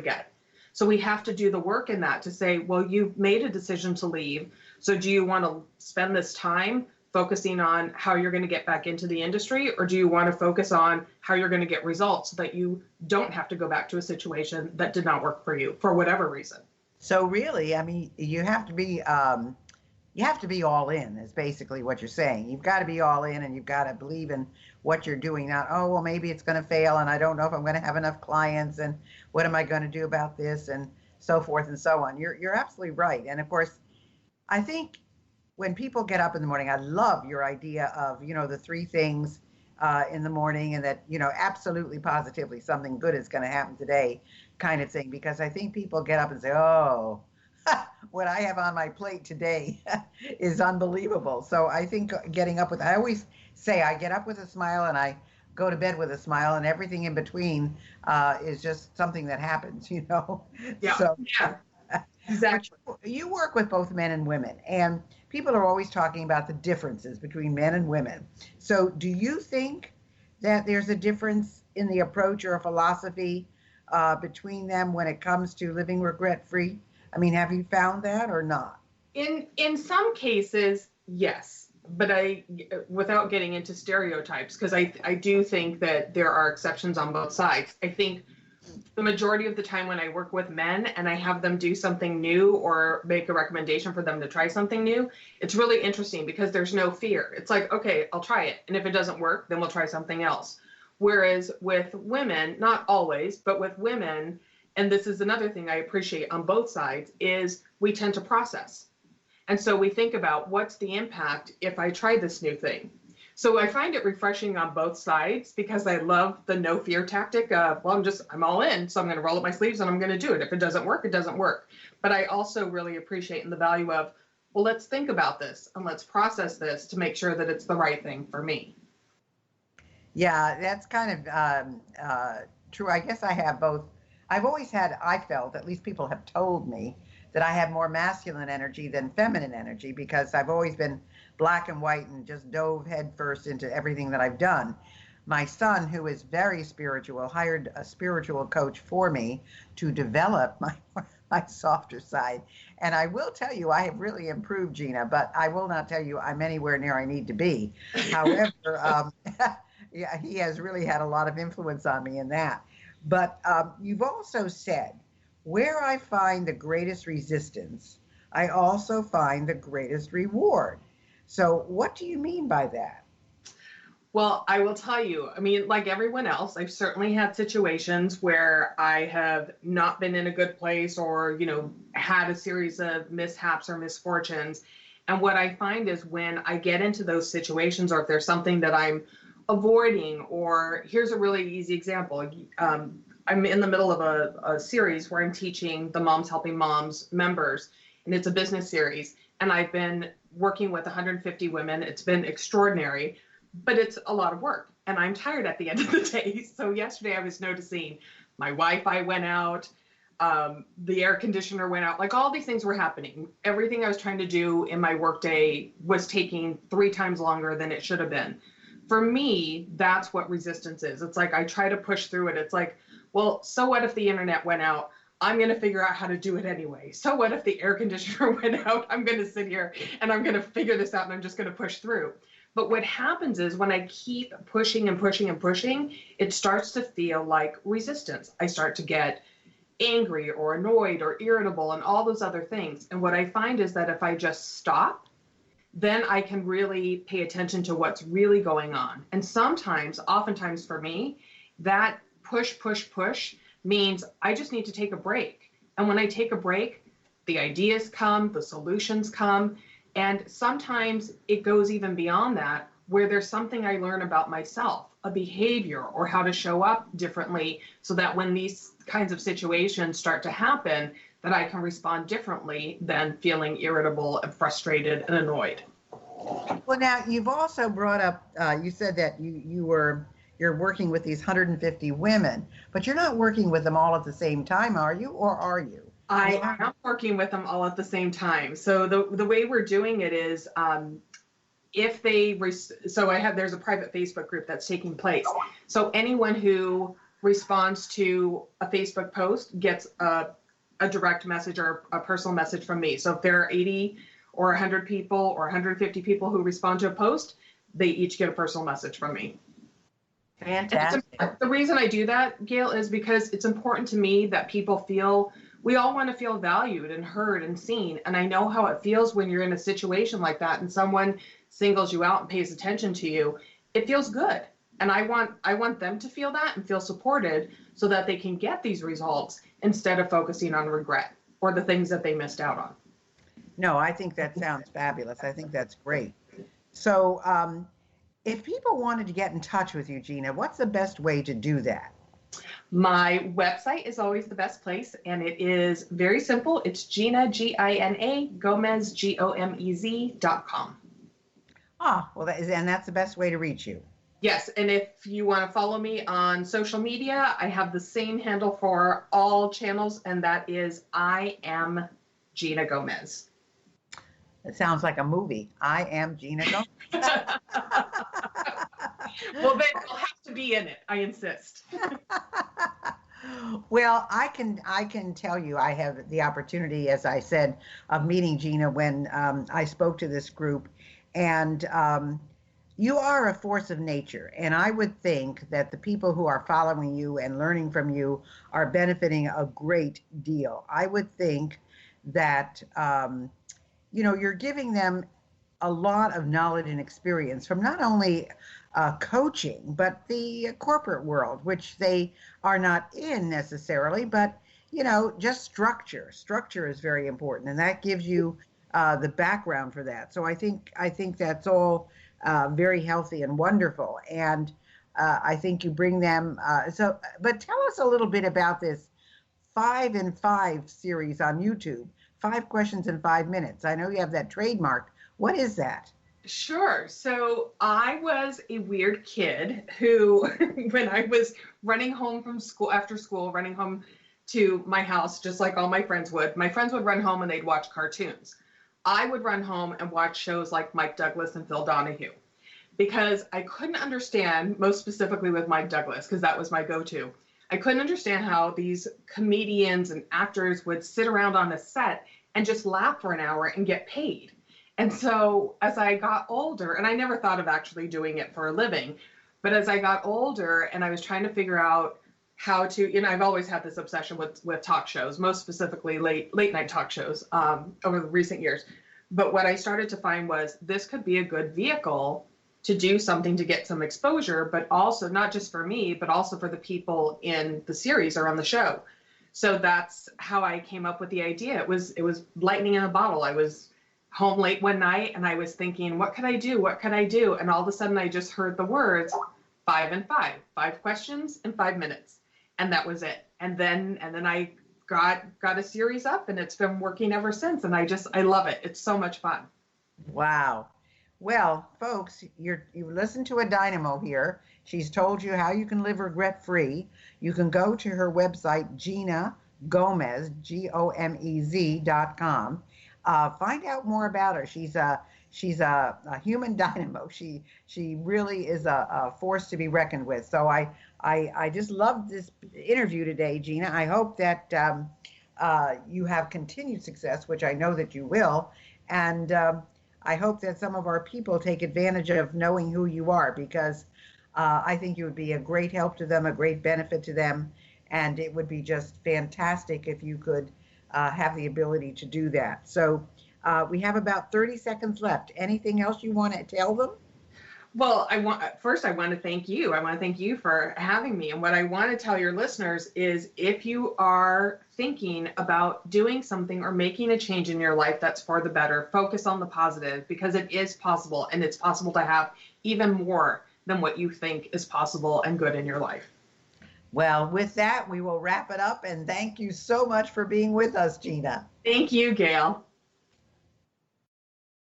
get. So we have to do the work in that to say, well, you've made a decision to leave. So do you want to spend this time focusing on how you're going to get back into the industry, or do you want to focus on how you're going to get results so that you don't have to go back to a situation that did not work for you for whatever reason? So really, I mean, you have to be all in is basically what you're saying. You've got to be all in, and you've got to believe in what you're doing. Not, oh, well, maybe it's going to fail, and I don't know if I'm going to have enough clients, and what am I going to do about this, and so forth and so on. You're absolutely right. And of course, I think when people get up in the morning, I love your idea of, the three things in the morning, and that, absolutely positively something good is going to happen today kind of thing, because I think people get up and say, oh, what I have on my plate today is unbelievable. So I think I always say I get up with a smile and I go to bed with a smile, and everything in between is just something that happens, Yeah. So, yeah. Exactly. You work with both men and women, and people are always talking about the differences between men and women. So do you think that there's a difference in the approach or a philosophy between them when it comes to living regret-free? I mean, have you found that or not? In some cases, yes, but without getting into stereotypes, because I do think that there are exceptions on both sides. I think the majority of the time when I work with men and I have them do something new or make a recommendation for them to try something new, it's really interesting because there's no fear. It's like, okay, I'll try it. And if it doesn't work, then we'll try something else. Whereas with women, not always, but with women, and this is another thing I appreciate on both sides, is we tend to process. And so we think about what's the impact if I try this new thing. So I find it refreshing on both sides because I love the no fear tactic of, well, I'm all in, so I'm going to roll up my sleeves and I'm going to do it. If it doesn't work, it doesn't work. But I also really appreciate the value of, well, let's think about this and let's process this to make sure that it's the right thing for me. Yeah, that's kind of true. I guess I have both. I felt, at least people have told me, that I have more masculine energy than feminine energy because I've always been black and white and just dove headfirst into everything that I've done. My son, who is very spiritual, hired a spiritual coach for me to develop my softer side. And I will tell you, I have really improved, Gina, but I will not tell you I'm anywhere near I need to be. However, yeah, he has really had a lot of influence on me in that. But you've also said, where I find the greatest resistance, I also find the greatest reward. So what do you mean by that? Well, I will tell you, I mean, like everyone else, I've certainly had situations where I have not been in a good place or, had a series of mishaps or misfortunes. And what I find is when I get into those situations, or if there's something that I'm avoiding, or here's a really easy example. I'm in the middle of a series where I'm teaching the Moms Helping Moms members, and it's a business series. And I've been working with 150 women. It's been extraordinary, but it's a lot of work. And I'm tired at the end of the day. So yesterday I was noticing my Wi-Fi went out, the air conditioner went out, like all these things were happening. Everything I was trying to do in my workday was taking 3 times longer than it should have been. For me, that's what resistance is. It's like I try to push through it. It's like, well, so what if the internet went out? I'm going to figure out how to do it anyway. So what if the air conditioner went out? I'm going to sit here and I'm going to figure this out and I'm just going to push through. But what happens is when I keep pushing and pushing and pushing, it starts to feel like resistance. I start to get angry or annoyed or irritable and all those other things. And what I find is that if I just stop, then I can really pay attention to what's really going on. And oftentimes for me, that push means I just need to take a break. And when I take a break, the ideas come, the solutions come. And sometimes it goes even beyond that, where there's something I learn about myself, a behavior or how to show up differently so that when these kinds of situations start to happen, that I can respond differently than feeling irritable and frustrated and annoyed. Well, now you've also brought up, you said that you're working with these 150 women, but you're not working with them all at the same time, are you? Or are you? I am working with them all at the same time. So the way we're doing it is, there's a private Facebook group that's taking place. So anyone who responds to a Facebook post gets a direct message or a personal message from me. So if there are 80 or 100 people or 150 people who respond to a post, they each get a personal message from me. Fantastic. The reason I do that, Gail, is because it's important to me that people feel, we all want to feel valued and heard and seen. And I know how it feels when you're in a situation like that and someone singles you out and pays attention to you. It feels good. And I want them to feel that and feel supported so that they can get these results instead of focusing on regret or the things that they missed out on. No, I think that sounds fabulous. I think that's great. So if people wanted to get in touch with you, Gina, what's the best way to do that? My website is always the best place, and it is very simple. It's Gina, Gina Gomez, GOMEZ.com. Ah, well, that's the best way to reach you. Yes, and if you want to follow me on social media, I have the same handle for all channels, and that is I am Gina Gomez. It sounds like a movie. I am Gina Gomez. Well, then you'll have to be in it. I insist. Well, I can tell you, I have the opportunity, as I said, of meeting Gina when I spoke to this group, and you are a force of nature, and I would think that the people who are following you and learning from you are benefiting a great deal. I would think that you're giving them a lot of knowledge and experience from not only coaching, but the corporate world, which they are not in necessarily, but, just structure. Structure is very important, and that gives you the background for that. So I think that's all very healthy and wonderful. And I think you bring them. But tell us a little bit about this 5 in 5 series on YouTube, 5 questions in 5 minutes. I know you have that trademark. What is that? Sure. So I was a weird kid who, when I was running home from school, after school, running home to my house, just like all my friends would run home and they'd watch cartoons. I would run home and watch shows like Mike Douglas and Phil Donahue because I couldn't understand, most specifically with Mike Douglas, because that was my go-to. I couldn't understand how these comedians and actors would sit around on a set and just laugh for an hour and get paid. And so as I got older, and I never thought of actually doing it for a living, but as I got older and I was trying to figure out how to, I've always had this obsession with talk shows, most specifically late night talk shows over the recent years. But what I started to find was this could be a good vehicle to do something to get some exposure, but also not just for me, but also for the people in the series or on the show. So that's how I came up with the idea. It was lightning in a bottle. I was home late one night and I was thinking, what could I do? What could I do? And all of a sudden I just heard the words 5 in 5, 5 questions in 5 minutes. And that was it. And then I got a series up and it's been working ever since. And I love it. It's so much fun. Wow. Well, folks, you listen to a dynamo here. She's told you how you can live regret-free. You can go to her website, Gina Gomez, GOMEZ.com. Find out more about her. She's a human dynamo. She really is a force to be reckoned with. So I just loved this interview today, Gina. I hope that you have continued success, which I know that you will. And I hope that some of our people take advantage of knowing who you are, because I think you would be a great help to them, a great benefit to them. And it would be just fantastic if you could have the ability to do that. So we have about 30 seconds left. Anything else you want to tell them? Well, I want to thank you. I want to thank you for having me. And what I want to tell your listeners is if you are thinking about doing something or making a change in your life that's for the better, focus on the positive, because it is possible, and it's possible to have even more than what you think is possible and good in your life. Well, with that, we will wrap it up, and thank you so much for being with us, Gina. Thank you, Gail.